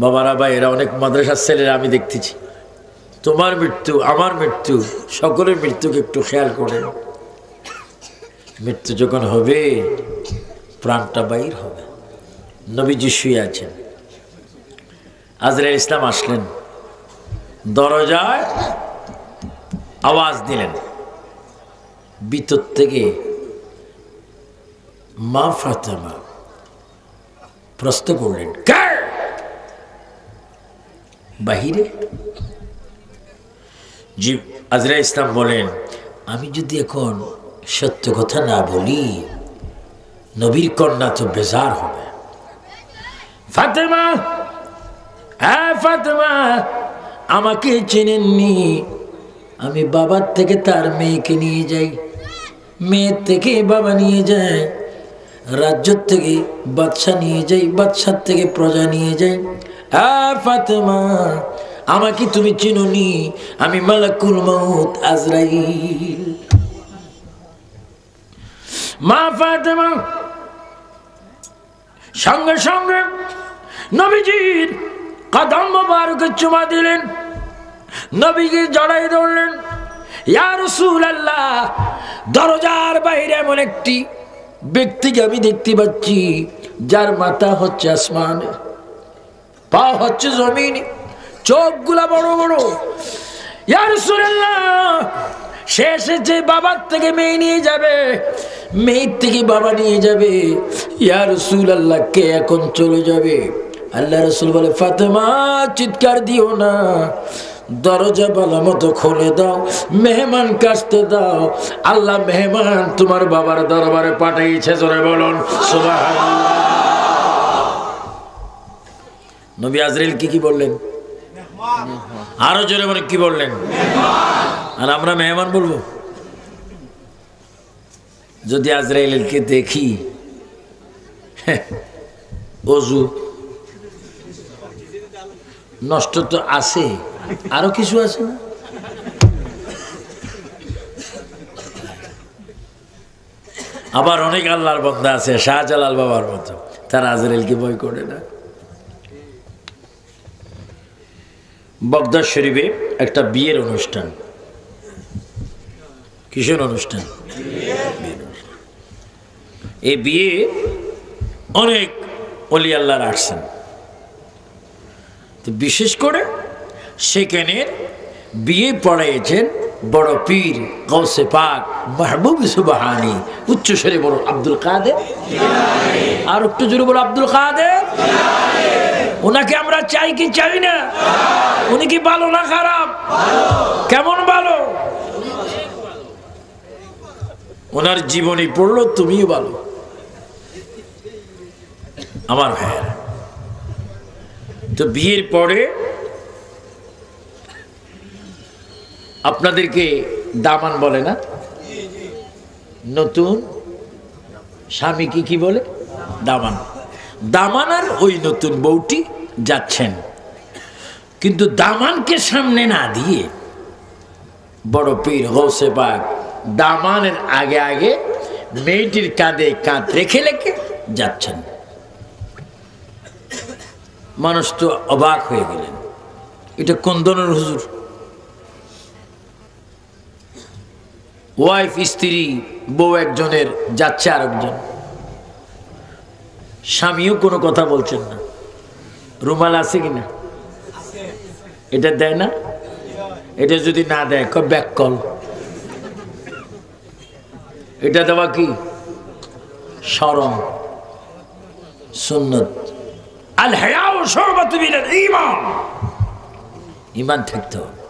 বাবারা ভাইয়েরা, অনেক মাদ্রাসার ছেলেরা আমি দেখতেছি, তোমার মৃত্যু আমার মৃত্যু সকলের মৃত্যুকে একটু খেয়াল করেন। মৃত্যু যখন হবে প্রাণটা বাইর হবে। নবীজি শুয়ে আছেন, আজরাইল ইসলাম আসলেন, দরজায় আওয়াজ দিলেন, ভিতর থেকে মা ফাতেমা প্রশ্ন করলেন, কে বাহিরে? জি। আজরাইল ইসলাম বলেন, আমি যদি এখন সত্য কথা না বলি নবীর কন্যা তো বেজার হবে। ফাতেমা, হ্যাঁ ফাতেমা, আমাকে চেনেননি? আমি বাবার থেকে তার মেয়েকে নিয়ে যাই, মেয়ের থেকে বাবা নিয়ে যায়, রাজ্য থেকে বাদশা নিয়ে যাই, বাদশার থেকে প্রজা নিয়ে যাই। হ্যাঁ ফাতেমা, আমাকে তুমি চিনোনি? আমি মালাকুল মউত আজরাইল। মা ফাতেমা সঙ্গে সঙ্গে নবীজির কদম মোবারকে চুমা দিলেন, নবীকে জড়াই ধরলেন। ইয়া রাসূলুল্লাহ, দরজার বাইরে এমন একটি ব্যক্তিকে আমি দেখতে পাচ্ছি, যার মাথা হচ্ছে আসমানে, পা হচ্ছে জমিনে, চোখগুলা বড় বড়। ইয়া রাসূলুল্লাহ, সে এসেছে বাবার থেকে মেয়ে নিয়ে যাবে, মেয়ের থেকে বাবা নিয়ে যাবে। ইয়া রাসূলুল্লাহ, কে এখন চলে যাবে? আল্লাহ রাসূল বলে, ফাতেমা চিৎকার দিও না, দরজা ভালো মতো খুলে দাও, মেহমান কাছতে দাও। আল্লাহ মেহমান তোমার বাবার দরবারে পাঠিয়েছে। জোরে বলুন সুবহানাল্লাহ। নবী আজরাইল কি বললেন? আরো জোরে বলে কি বললেন? আর আমরা মেহমান বলবো? যদি আজরাইলকে দেখি ওযু নষ্ট তো আছে, আরো কিছু আছে না? আবার অনেক আল্লাহর বান্দা আছে শাহজালাল বাবার মতো, তারা আজরাইলকে ভয় করে না। বগদাদ শরীফে একটা বিয়ের অনুষ্ঠান। কিসের অনুষ্ঠান? এই বিয়ে অনেক ওলি আল্লাহর আসছেন, তো বিশেষ করে সেখানের বিয়ে পড়াইছেন বড় পীর গৌসে পাক মাহবুব সুবহানী। উচ্চস্বরে বড় আব্দুল কাদের, আর একটু জোরে বলো আব্দুল কাদের। ওনাকে আমরা চাই কি চাই না? উনি কি ভালো না খারাপ? কেমন ভালো? ওনার জীবনী পড়লো তুমিও ভালো। আমার ভাইয়েরা, তো বিয়ের পরে আপনাদেরকে দামান বলে না? নতুন স্বামীকে কি বলে? দামান। দামান আর ওই নতুন বউটি যাচ্ছেন, কিন্তু দামানকে সামনে না দিয়ে বড় পীর গৌসে পাক দামানের আগে আগে মেয়েটির কাঁধে কাঁধ রেখে রেখে যাচ্ছেন। মানুষ তো অবাক হয়ে গেলেন, এটা কোন ধরনের হুজুর? ওয়াইফ স্ত্রী বউ একজনের যাচ্ছে আরেকজন, স্বামীও কোনো কথা বলছেন না। রুমাল আছে কিনা? এটা দেয় না? এটা যদি না দেয় ব্যাক কল। এটা দেওয়া কি শরম, সুন্নত। আল হায়াউ শুরবাতুন মিনাল ঈমান, ঈমান থাকতে হবে।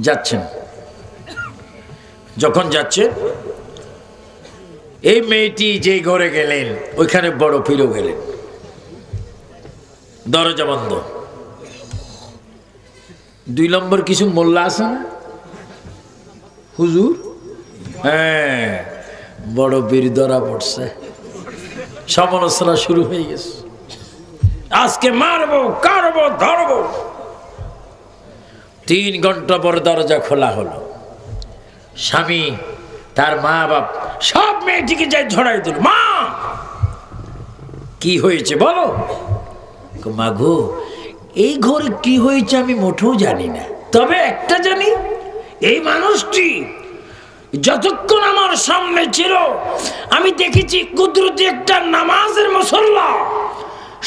যাচ্ছেন, যখন যাচ্ছেন এই মেয়েটি যে ঘরে গেলেন ওইখানে বড় পীরও গেলেন, দরজা বন্ধ। 2 নম্বর কিছু মোল্লা আছে না হুজুর? হ্যাঁ, বড় পীর ধরা পড়ছে, সমালোচনা শুরু হয়ে গেছে। আজকে মারবো, কাটবো, ধরবো। 3 ঘন্টা পর দরজা খোলা হলো। স্বামী, তার মা বাপ সব মেয়েটিকে যাই ঝড়াই দিল। মা, কি হয়েছে বলো? মাগো এই ঘরে কি হয়েছে আমি মোটেও জানি না, তবে একটা জানি, এই মানুষটি যতক্ষণ আমার সামনে ছিল আমি দেখেছি কুদরতি একটা নামাজের মুসল্লা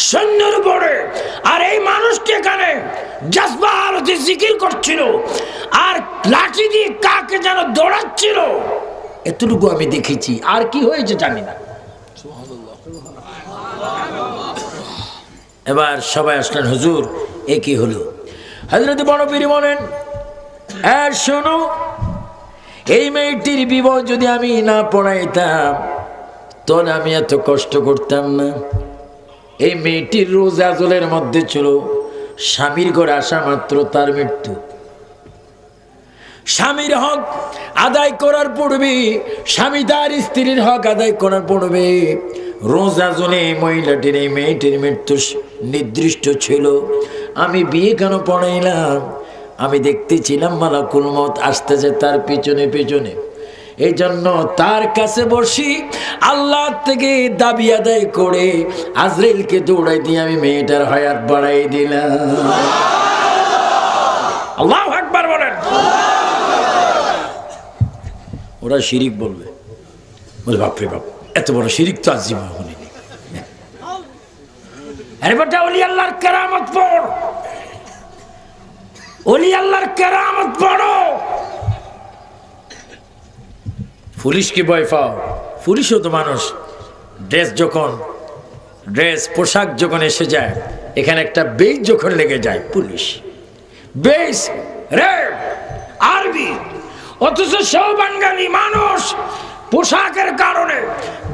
সৈন্যের উপরে, আর এই মানুষটি এখানে জজবা আরতি জিকির করছিল আর লাঠি দিয়ে কাকে যেন দৌড়াচ্ছিল, এতটুকু আমি দেখেছি, আর কি হয়েছে জানি না। এবার সবাই আসলেন, হুজুর এ কি হলো? হযরত বড় পীর বলেন, শোনো, এই মেয়েটির বিবাহ যদি আমি না পড়াইতাম তখন আমি এত কষ্ট করতাম না। এই মেয়েটির রোজ আজলের মধ্যে ছিল স্বামীর ঘরে আসা মাত্র তার মৃত্যু। স্বামীর হক আদায় করার পূর্বে, স্বামী তার স্ত্রীর হক আদায় করার পূর্বে রোজ আজলে এই মহিলাটির, এই মেয়েটির মৃত্যু নির্দিষ্ট ছিল। আমি বিয়ে কেন পড়াইলাম? আমি দেখতেছিলাম মালাকুল মউত আসতেছে তার পিছনে পিছনে, এই জন্য তার কাছে বসি আল্লাহ থেকে দাবি আদায় করে আজরাইলকে দৌড়াই দিয়ে আমি মেয়েটার হায়াত বাড়াই দিলাম। আল্লাহু আকবার বলেন। ওরা শিরিক বলবে, বলে বাপরে বাপ, এত বড় শিরিক তো আজ জীবনে শুনিনি। আরে বেটা, ওলি আল্লাহর কেরামত পড়, ওলি আল্লাহর কেরামত পড়ো। পুলিশকে ভয় পাও? পুলিশও তো মানুষ। ড্রেস পোশাক যখন এসে যায়, এখানে একটা বেজ যখন লেগে যায়, পুলিশ বেজ রেড আরবি, অথচ সব বাঙালি মানুষ পোশাকের কারণে,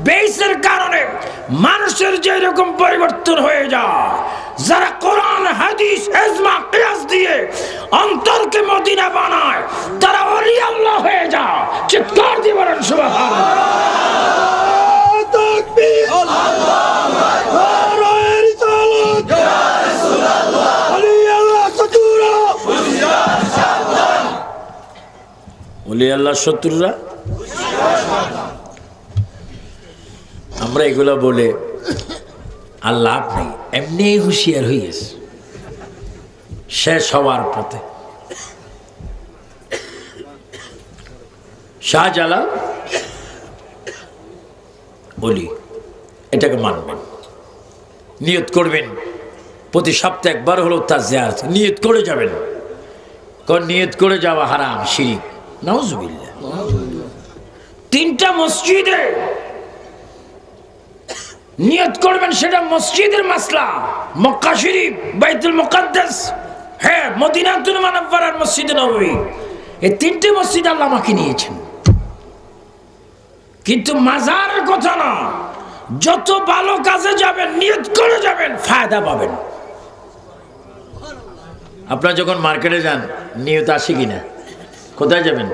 বেজের কারণে মানুষের যে রকম পরিবর্তন হয়ে যায়, যারা কোরআন হাদিস ইজমা কিয়াস দিয়ে অন্তরকে মদিনা বানায়, তারা ওলি আল্লাহ হয়ে যায়। চিৎকার দিয়ে বলেন সুবহানাল্লাহ। তাকবীর, আল্লাহু আকবার, রিসালাত ইয়া রাসূলুল্লাহ, ওলি আল্লাহ শত্রুরা, ওলি আল্লাহ শত্রুরা। আমরা এগুলো বলে আল্লাহ আপনি এমনি হুঁশিয়ার হইয়াছে শেষ হওয়ার পথে। শাহজালাল বলি, এটাকে মানবেন, নিয়ত করবেন, প্রতি সপ্তাহে একবার হলো তার জিয়ারত নিয়ত করে যাবেন। কোন নিয়ত করে যাওয়া হারাম, শিরক, নাউজুবিল্লাহ। তিনটা মসজিদে নিয়ত করবেন, সেটা মসজিদের মাসলা, মক্কা শরীফ, বাইতুল মুকাদ্দাস, হ্যাঁ মদিনাতুল মুনাওয়ারার মসজিদে নববী, এই তিনটে মসজিদ আল্লাহ আমাকে নিয়েছেন। কিন্তু মাজারের কথা না, যত ভালো কাজে যাবেন নিয়ত করে যাবেন, ফায়দা পাবেন। আপনারা যখন মার্কেটে যান নিয়ত আসে কিনা? কোথায় যাবেন?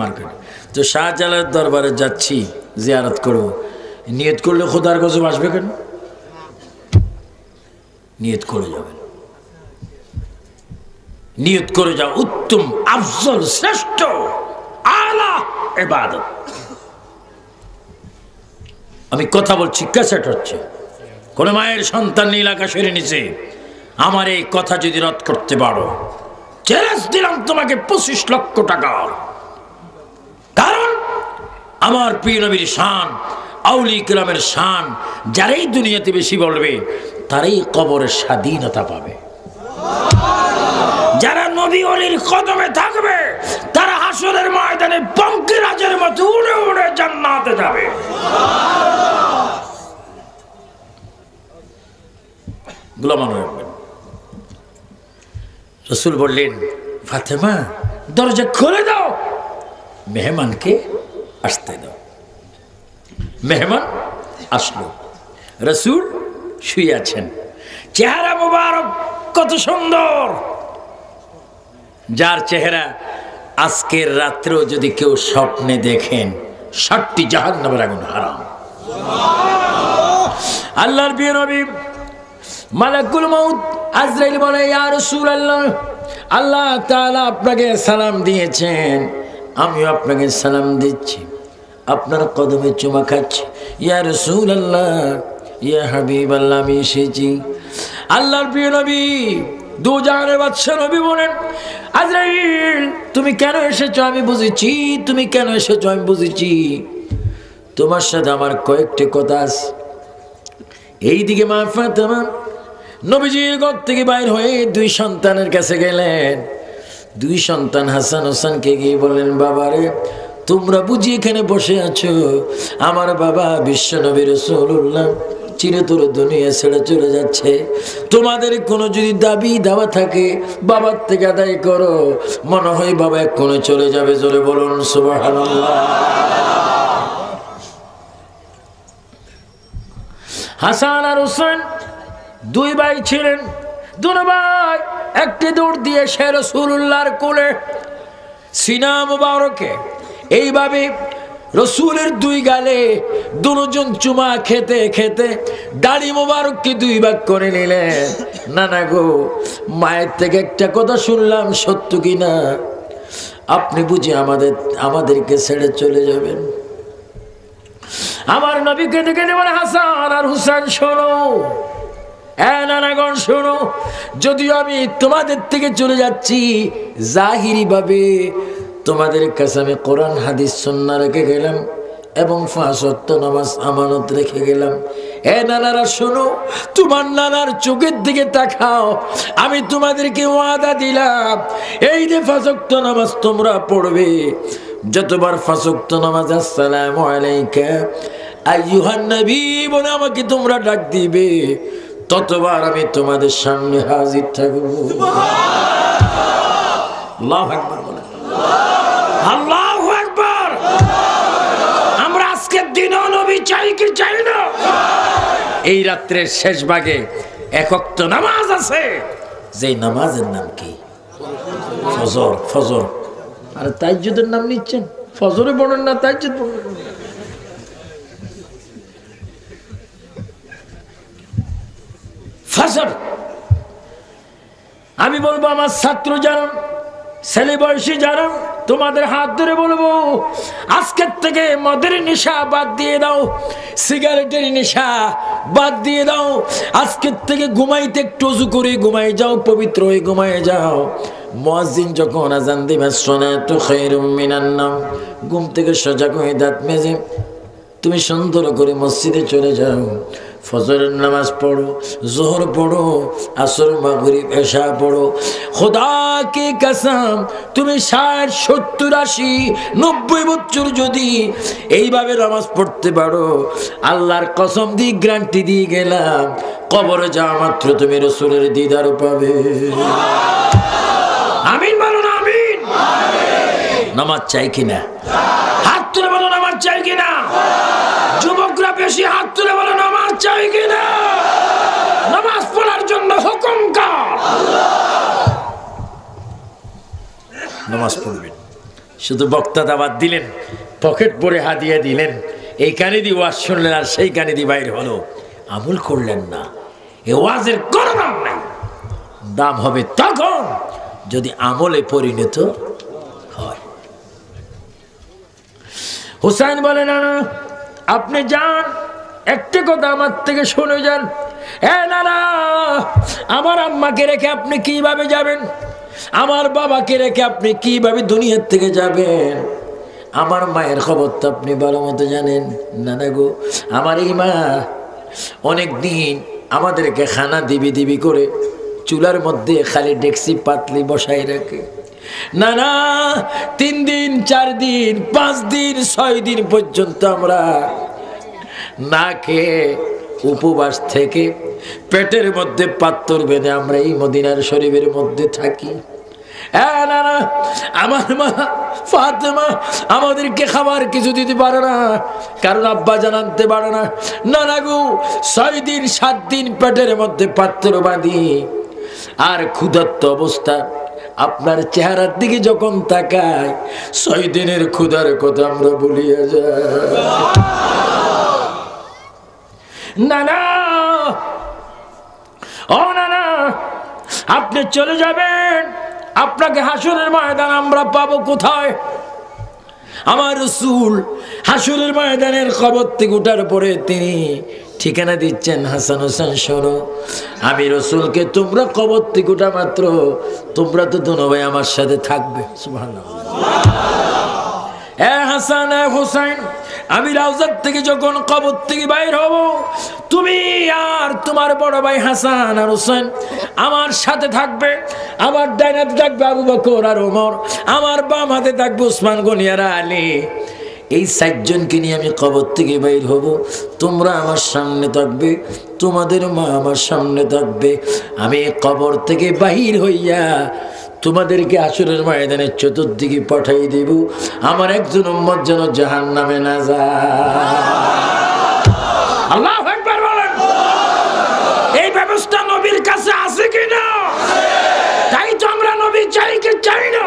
মার্কেটে। তো শাহজালালের দরবারে যাচ্ছি জিয়ারত করব, নিয়ত করলে খোদার গজব আসবে কেন? নিয়ত করে যাবেন, নিয়ত করে যাও, উত্তম, আফজল, শ্রেষ্ঠ, আলা ইবাদত। আমি কথা বলছি, ক্যাসেট হচ্ছে, কোন মায়ের সন্তান নীল আকাশের নিচে আমার এই কথা যদি রদ করতে পারো, চ্যালেঞ্জ দিলাম তোমাকে 25 লক্ষ টাকা। কারণ আমার প্রিয় নবীর শান, আউলি কেরামের শান যারাই দুনিয়াতে বেশি বলবে তারাই কবরের স্বাধীনতা পাবে। যারা নবী ওলির কদমে থাকবে তারা হাসরের ময়দানে পঙ্কিরাজের মতো উড়ে উড়ে জান্নাতে যাবে। রাসূল বললেন, ফাতেমা দরজা খুলে দাও, মেহমানকে আসতে দাও। মেহমান আসলো, রাসূল শুয়ে আছেন, চেহারা মুবারক কত সুন্দর, যার চেহারা আজকের রাত্রেও যদি কেউ স্বপ্নে দেখেন 60টি জাহান্নামের আগুন হারাম। আল্লাহর প্রিয় নবী মালাকুল মউত আজরাইল বলে, ইয়া রাসূলুল্লাহ, আল্লাহ তাআলা আপনাকে সালাম দিয়েছেন, আমিও আপনাকে সালাম দিচ্ছি, আপনার কদমে চুমা খাচ্ছি। ইয়া রাসূলুল্লাহ, ইয়া হাবিবাল্লাহ, আমি এসেছি আল্লাহর প্রিয় নবী দু জাহানের বাদশা নবী বলেন, আজরাইল তুমি কেন এসেছো আমি বুঝেছি, তুমি কেন এসেছো আমি বুঝেছি, তোমার সাথে আমার কয়েকটি কথা আছে। এইদিকে মা ফাতেমা নবীজির ঘর থেকে বাইর হয়ে দুই সন্তানের কাছে গেলেন। দুই সন্তান হাসান হোসেনকে গিয়ে বললেন, বাবারে তোমরা বুঝি এখানে বসে আছো, আমার বাবা বিশ্ব নবী রাসূলুল্লাহ চিরতর দুনিয়া ছেড়ে চলে যাচ্ছে, তোমাদের কোনো যদি দাবি দাওয়া থাকে বাবার থেকে আদায় করো, মনে হয় বাবা এক্ষুনি চলে যাবে, জোরে বলুন সুবহানাল্লাহ। হাসান আর হোসেন দুই ভাই ছিলেন, দুই ভাই একটি দৌড় দিয়ে সে রাসূলুল্লাহর কোলে সিনা মুবারকে এইভাবে রসুলের দুই গালে দুজন চুমা খেতে খেতে দাড়ি মোবারককে দুই ভাগ করে নিলেন। নানা গো, মায়ের থেকে একটা কথা শুনলাম, সত্য কিনা? আপনি বুঝি আমাদেরকে ছেড়ে চলে যাবেন? আমার নবীকে দেখে বলে, হাসান আর হুসেন শোনো, নানাগণ শোনো, যদিও আমি তোমাদের থেকে চলে যাচ্ছি, জাহিরি ভাবে তোমাদের কাছে আমি কোরআন হাদিস সুন্নাহ রেখে গেলাম এবং 5 ওয়াক্ত নামাজ আমানত রেখে গেলাম। নানারা শোনো, তোমার নানার চোখের দিকে তাকাও, আমি তোমাদেরকে ওয়াদা দিলাম এই যে 5 ওয়াক্ত নামাজ তোমরা পড়বে, যতবার 5 ওয়াক্ত নামাজ আসসালামু আলাইকা আইয়ুহান নবী বলে আমাকে তোমরা ডাক দিবে, ততবার আমি তোমাদের সামনে হাজির থাকবো। আল্লাহু আকবার বলেন, আল্লাহু আকবার। আমরা আজকের দিনও নবী চাই কি চাই না? এই রাত্রের শেষ ভাগে 1 ওয়াক্ত নামাজ আছে, যে নামাজের নাম কি? ফজর। ফজর আর তাহাজ্জুদের নাম নিচ্ছেন, ফজরে পড়েন না, তাহাজ্জুদ পড়েন। ফজর আমি বলবো আমার ছাত্র যারা, ছেলে বয়সী যারা, তোমাদের হাত ধরে বলবো আজকের থেকে মদের নেশা বাদ দিয়ে দাও, সিগারেটের নেশা বাদ দিয়ে দাও, আজকের থেকে ঘুমাইতে একটু ওযু করে ঘুমাই যাও, পবিত্র হয়ে ঘুমাই যাও। মুয়াজ্জিন যখন আযান দিবে সালাতু খায়রুম মিনান নাওম, ঘুম থেকে সজাগ হয়ে দাঁত মেজে তুমি সুন্দর করে মসজিদে চলে যাও, ফজরের নামাজ পড়ো, যোহর পড়ো, আসর মাগরিব এশা পড়ো। খোদা কি কসম, তুমি 60, 70, 80, 90 বছর যদি এইভাবে নামাজ পড়তে পারো, আল্লাহর কসম দিয়ে গ্যারান্টি দিয়ে গেলাম, কবরে যাওয়া মাত্র তুমি রাসূলের দিদার পাবে। আমিন বলুন, আমিন। নামাজ চাই কিনা? হাত তুলে বলো নামাজ চাই কিনা? যুবকরা বেশি হাত তুলে বলো নামাজ চাই কিনা? নামাজ পড়ার জন্য হুকুম কার? নামাজ পড়বেন। শুধু বক্তা দাওয়াত দিলেন, পকেট পরে হাদিয়া দিলেন, এই কানে দিয়ে ওয়াজ শুনলেন আর সেই কানে দিয়ে বাইরে হলো, আমল করলেন না। এই ওয়াজের কোনো দাম নাই, দাম হবে তখন যদি আমলে পরিণত হয়। হুসাইন বলেন, না আপনি যান, একটা কথা আমার থেকে শুনে যান। নানা, আমার আম্মাকে রেখে আপনি কিভাবে যাবেন? আমার বাবাকে রেখে আপনি কিভাবে দুনিয়ার থেকে যাবেন? আমার মায়ের খবর তো আপনি ভালো মতো জানেন। নানা গো, আমার এই মা অনেক দিন আমাদেরকে খানা দিবি দিবি করে চুলার মধ্যে খালি ডেকসি পাতলি বসাই রাখে। নানা 3 দিন 4 দিন 5 দিন 6 দিন পর্যন্ত আমরা না খেয়ে উপবাস থেকে পেটের মধ্যে পাত্তর বেঁধে আমরা এই মদিনার শরীফের মধ্যে থাকি। নানা, আমার মা ফাতেমা আমাদেরকে খাবার কিছু দিতে পারে না, কারণ আব্বা জানাতে পারে না। নানা গো, 6 দিন 7 দিন পেটের মধ্যে পাত্র বাঁধি আর ক্ষুধার্ত অবস্থা আপনার চেহারার দিকে যখন তাকায়, 6 দিনের ক্ষুধার কথা আমরা ভুলিয়া যাই। নানা, ও নানা, আপনি চলে যাবেন, আপনাকে হাসরের ময়দান আমরা পাবো কোথায়? আমার রাসূল হাসরের ময়দানের কবর থেকে উঠার পরে তিনি ঠিকানা দিচ্ছেন, হাসান হোসেন শোনো, আমি রাসূলকে তোমরা কবর থেকে উঠা মাত্র তোমরা তো দুনো ভাই আমার সাথে থাকবে। সুবহানাল্লাহ। হাসান হোসেন, আমি রাউজার থেকে যখন কবর থেকে বাইর হব, তুমি আর তোমার বড় ভাই হাসান আর হোসেন আমার সাথে থাকবে। আমার ডাইন হাতে থাকবে আবু বকর আর ওমর, আমার বাম হাতে থাকবে উসমান গনি আর আলী। এই 4 জনকে নিয়ে আমি কবর থেকে বাইর হব, তোমরা আমার সামনে থাকবে, তোমাদের মা আমার সামনে থাকবে। আমি কবর থেকে বাহির হইয়া তোমাদেরকে হাসরের ময়দানে চতুর্দিকে পাঠাই দেব, আমার একজন উম্মত যেন জাহান্নামে না যায়। আল্লাহু আকবার বলেন। এই ব্যবস্থা নবীর কাছে আছে কিনা? তাই তো আমরা নবী চাই কি চাই না?